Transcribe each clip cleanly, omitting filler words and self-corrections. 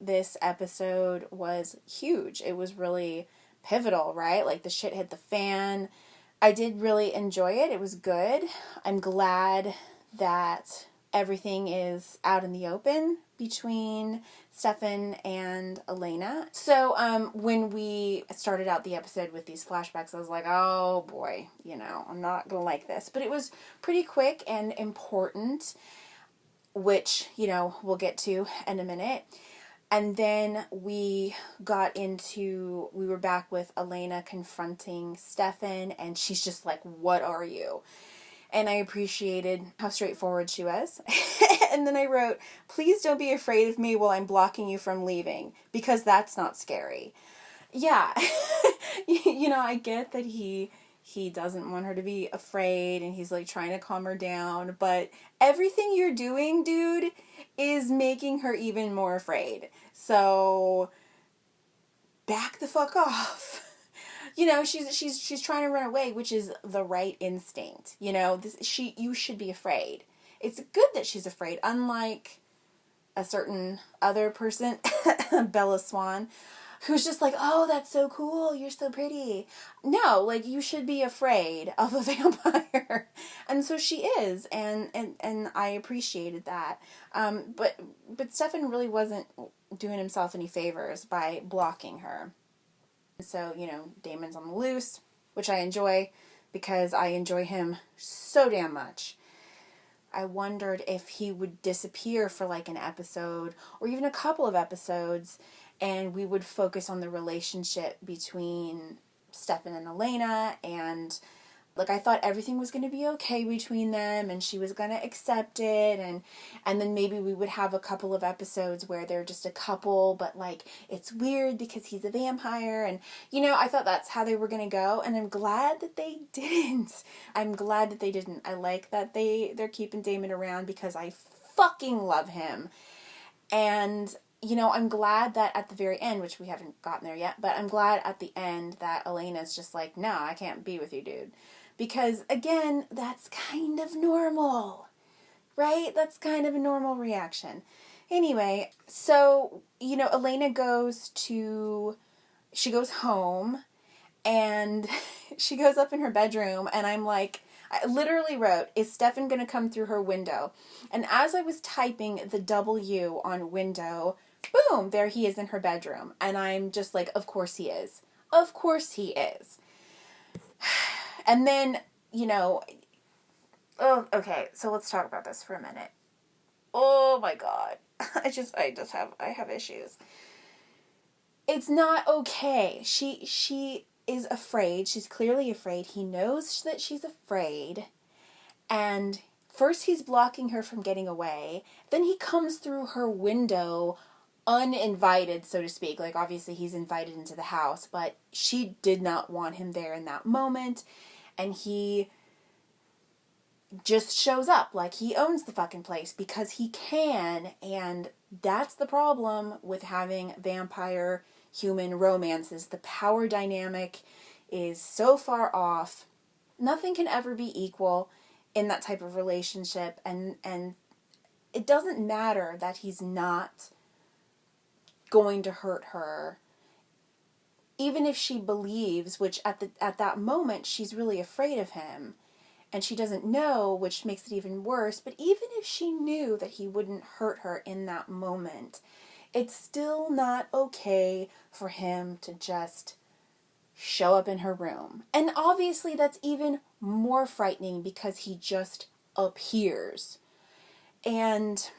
this episode was huge. It was really pivotal, right? Like the shit hit the fan. I did really enjoy it. It was good. I'm glad that everything is out in the open between Stefan and Elena. So when we started out the episode with these flashbacks, I was like, oh boy, I'm not going to like this. But it was pretty quick and important, which, we'll get to in a minute. And then we were back with Elena confronting Stefan, and she's just like, what are you? And I appreciated how straightforward she was. And then I wrote, please don't be afraid of me while I'm blocking you from leaving, because that's not scary. Yeah. I get that he doesn't want her to be afraid, and he's like trying to calm her down, but everything you're doing, dude, is making her even more afraid. So back the fuck off. She's trying to run away, which is the right instinct. You should be afraid. It's good that she's afraid, unlike a certain other person, Bella Swan, who's just like, oh, that's so cool, you're so pretty. No, like, you should be afraid of a vampire. And so she is, and I appreciated that. But Stefan really wasn't doing himself any favors by blocking her. So, Damon's on the loose, which I enjoy, because I enjoy him so damn much. I wondered if he would disappear for like an episode, or even a couple of episodes, and we would focus on the relationship between Stefan and Elena, and like I thought everything was going to be okay between them, and she was going to accept it, and then maybe we would have a couple of episodes where they're just a couple, but like it's weird because he's a vampire, and I thought that's how they were going to go, and I'm glad that they didn't. I like that they're keeping Damon around, because I fucking love him. And I'm glad that at the very end, which we haven't gotten there yet, but I'm glad at the end that Elena's just like, no, I can't be with you, dude. Because, again, that's kind of normal, right? That's kind of a normal reaction. Anyway, so, Elena goes home, and she goes up in her bedroom, and I'm like, I literally wrote, is Stefan going to come through her window? And as I was typing the W on window, boom, there he is in her bedroom. And I'm just like, of course he is. Of course he is. And then, okay, so let's talk about this for a minute. Oh my God. I have issues. It's not okay. She is afraid. She's clearly afraid. He knows that she's afraid. And first he's blocking her from getting away. Then he comes through her window uninvited, so to speak. Like, obviously he's invited into the house, but she did not want him there in that moment. And he just shows up like he owns the fucking place because he can. And that's the problem with having vampire human romances. The power dynamic is so far off. Nothing can ever be equal in that type of relationship. And it doesn't matter that he's not going to hurt her. Even if she believes, which at that moment she's really afraid of him, and she doesn't know, which makes it even worse, but even if she knew that he wouldn't hurt her in that moment, it's still not okay for him to just show up in her room. And obviously that's even more frightening because he just appears. And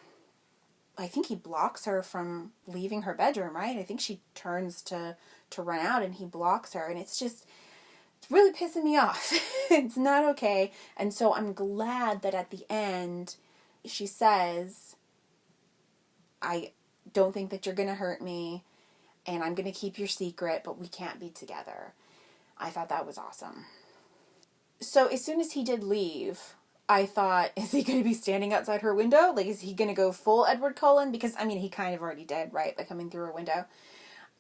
I think he blocks her from leaving her bedroom, right? I think she turns to run out, and he blocks her, and it's really pissing me off. It's not okay. And so I'm glad that at the end she says, I don't think that you're going to hurt me, and I'm going to keep your secret, but we can't be together. I thought that was awesome. So as soon as he did leave, I thought, is he going to be standing outside her window? Like, is he going to go full Edward Cullen? Because, he kind of already did, right? Like, coming through her window.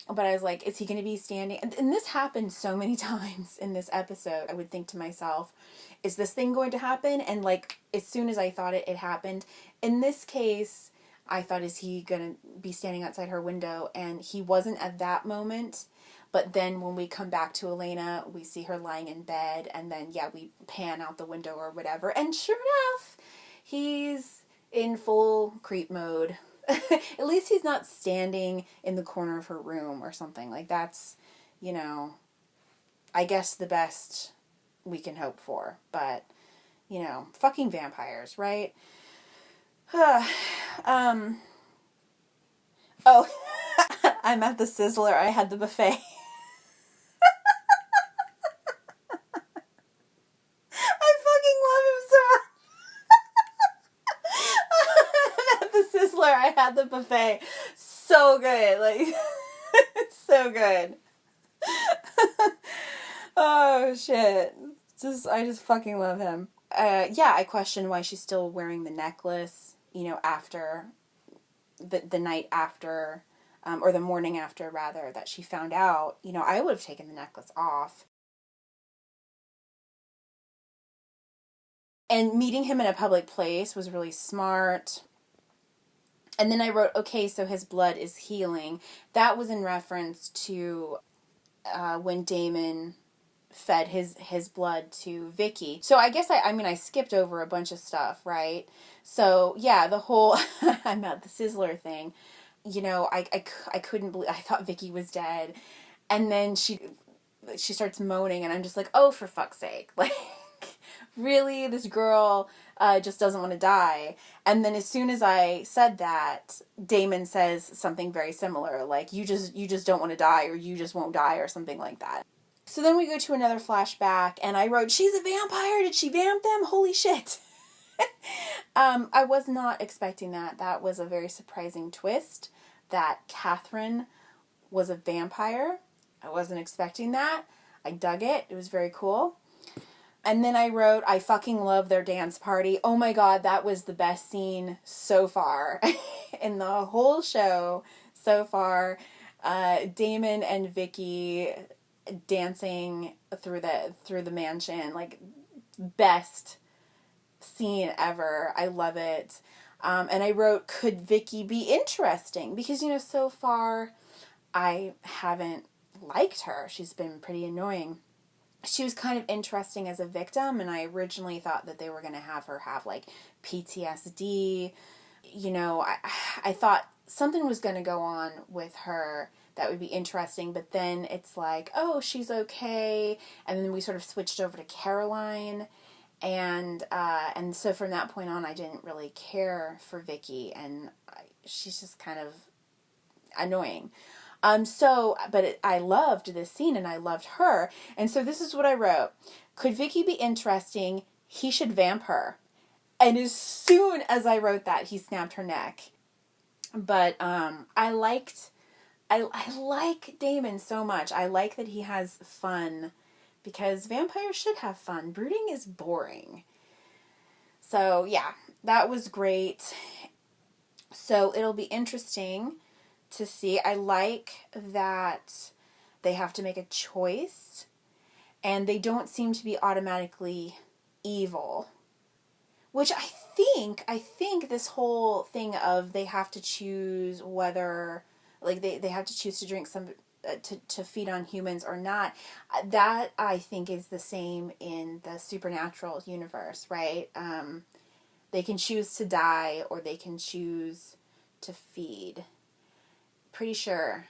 But I was like, is he going to be standing? And this happened so many times in this episode. I would think to myself, is this thing going to happen? And, like, as soon as I thought it happened. In this case, I thought, is he going to be standing outside her window? And he wasn't at that moment. But then when we come back to Elena, we see her lying in bed, and then, yeah, we pan out the window or whatever. And sure enough, he's in full creep mode. At least he's not standing in the corner of her room or something. Like, that's, you know, I guess the best we can hope for. But, you know, fucking vampires, right? Oh, I'm at the Sizzler. I had the buffet. I fucking love him so much. I'm at the Sizzler. I had the buffet. So good. Like, it's so good. Oh, shit. I just fucking love him. Yeah, I question why she's still wearing the necklace, you know, after the night after, or the morning after, rather, that she found out. You know, I would have taken the necklace off. And meeting him in a public place was really smart. And then I wrote, okay, so his blood is healing. That was in reference to when Damon fed his blood to Vicky. So I guess I skipped over a bunch of stuff, right? So yeah, the whole I'm at the Sizzler thing. You know, I couldn't believe, I thought Vicky was dead. And then she starts moaning, and I'm just like, oh, for fuck's sake. Like, really? This girl just doesn't want to die. And then as soon as I said that, Damon says something very similar, like, you just don't want to die, or you just won't die, or something like that. So then we go to another flashback, and I wrote, she's a vampire. Did she vamp them? Holy shit. I was not expecting that. That was a very surprising twist, that Catherine was a vampire. I wasn't expecting that. I dug it. It was very cool. And then I wrote, I fucking love their dance party. Oh my god, that was the best scene so far in the whole show so far. Damon and Vicky dancing through the mansion, like, best scene ever. I love it. And I wrote, could Vicky be interesting? Because, you know, so far I haven't liked her. She's been pretty annoying. She was kind of interesting as a victim, and I originally thought that they were going to have her have, like, PTSD. You know, I thought something was going to go on with her that would be interesting, but then it's like, oh, she's okay, and then we sort of switched over to Caroline, and so from that point on, I didn't really care for Vicky, and she's just kind of annoying. I loved this scene, and I loved her. And so this is what I wrote. Could Vicky be interesting? He should vamp her. And as soon as I wrote that, he snapped her neck. But I like Damon so much. I like that he has fun, because vampires should have fun. Brooding is boring. So yeah, that was great. So it'll be interesting to see. I like that they have to make a choice, and they don't seem to be automatically evil, which I think this whole thing of they have to choose whether, like, they have to choose to drink some to feed on humans or not, that I think is the same in the supernatural universe, right? They can choose to die, or they can choose to feed. Pretty sure.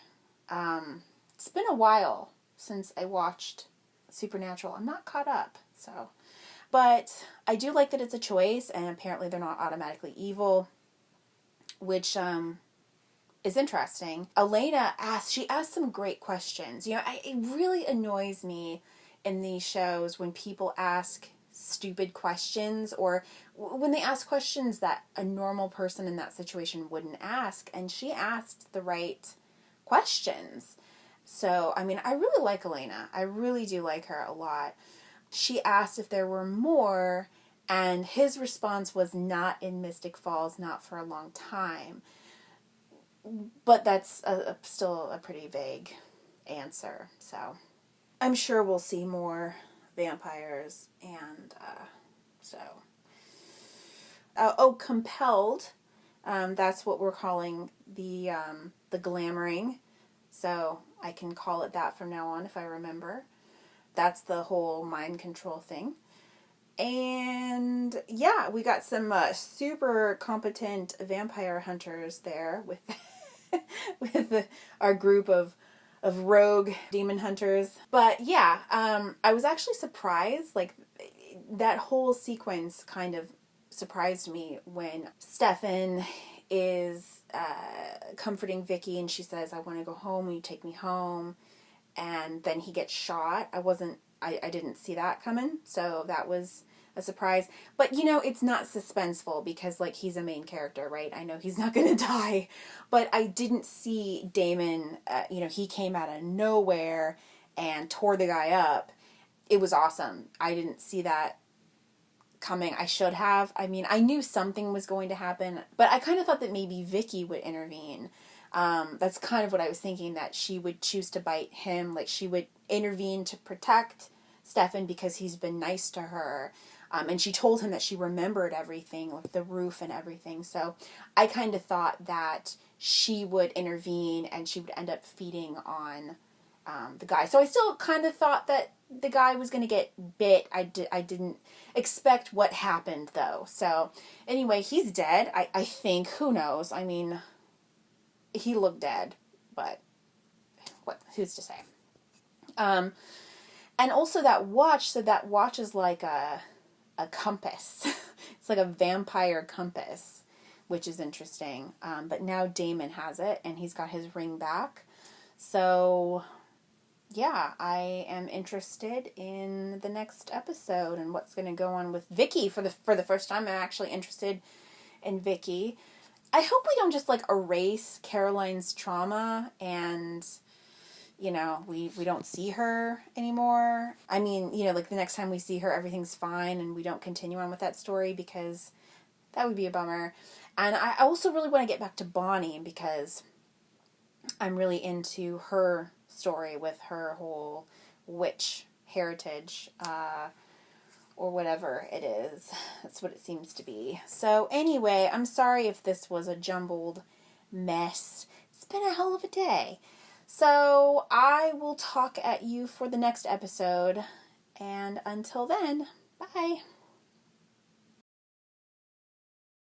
It's been a while since I watched Supernatural. I'm not caught up, so. But I do like that it's a choice, and apparently they're not automatically evil, which is interesting. Elena asked some great questions. You know, it really annoys me in these shows when people ask stupid questions, or when they ask questions that a normal person in that situation wouldn't ask, and she asked the right questions. So, I mean, I really like Elena. I really do like her a lot. She asked if there were more, and his response was not in Mystic Falls, not for a long time. But that's still a pretty vague answer, so I'm sure we'll see more vampires, and so. Compelled That's what we're calling the glamoring. So I can call it that from now on if I remember. That's the whole mind control thing. And yeah, we got some super competent vampire hunters there with our group of rogue demon hunters. But yeah, I was actually surprised. Like that whole sequence kind of surprised me when Stefan is comforting Vicky and she says, "I want to go home. Will you take me home?" And then he gets shot. I didn't see that coming, so that was a surprise. But it's not suspenseful because like he's a main character, right? I know he's not gonna die, but I didn't see Damon. He came out of nowhere and tore the guy up. It was awesome. I didn't see that coming. I should have. I mean, I knew something was going to happen, but I kind of thought that maybe Vicky would intervene. That's kind of what I was thinking, that she would choose to bite him, like she would intervene to protect Stefan because he's been nice to her. And she told him that she remembered everything, like the roof and everything. So I kind of thought that she would intervene and she would end up feeding on the guy. So I still kind of thought that the guy was going to get bit. I didn't expect what happened, though. So anyway, he's dead, I think. Who knows? I mean, he looked dead, but who's to say? And also that watch, so that watch is like a compass. It's like a vampire compass, which is interesting. But now Damon has it, and he's got his ring back. So yeah, I am interested in the next episode and what's going to go on with Vicky. For the first time, I'm actually interested in Vicky. I hope we don't just like erase Caroline's trauma and we don't see her anymore. I mean, like the next time we see her, everything's fine and we don't continue on with that story, because that would be a bummer. And I also really want to get back to Bonnie because I'm really into her story with her whole witch heritage, or whatever it is. That's what it seems to be. So anyway, I'm sorry if this was a jumbled mess. It's been a hell of a day. So I will talk at you for the next episode. And until then, bye.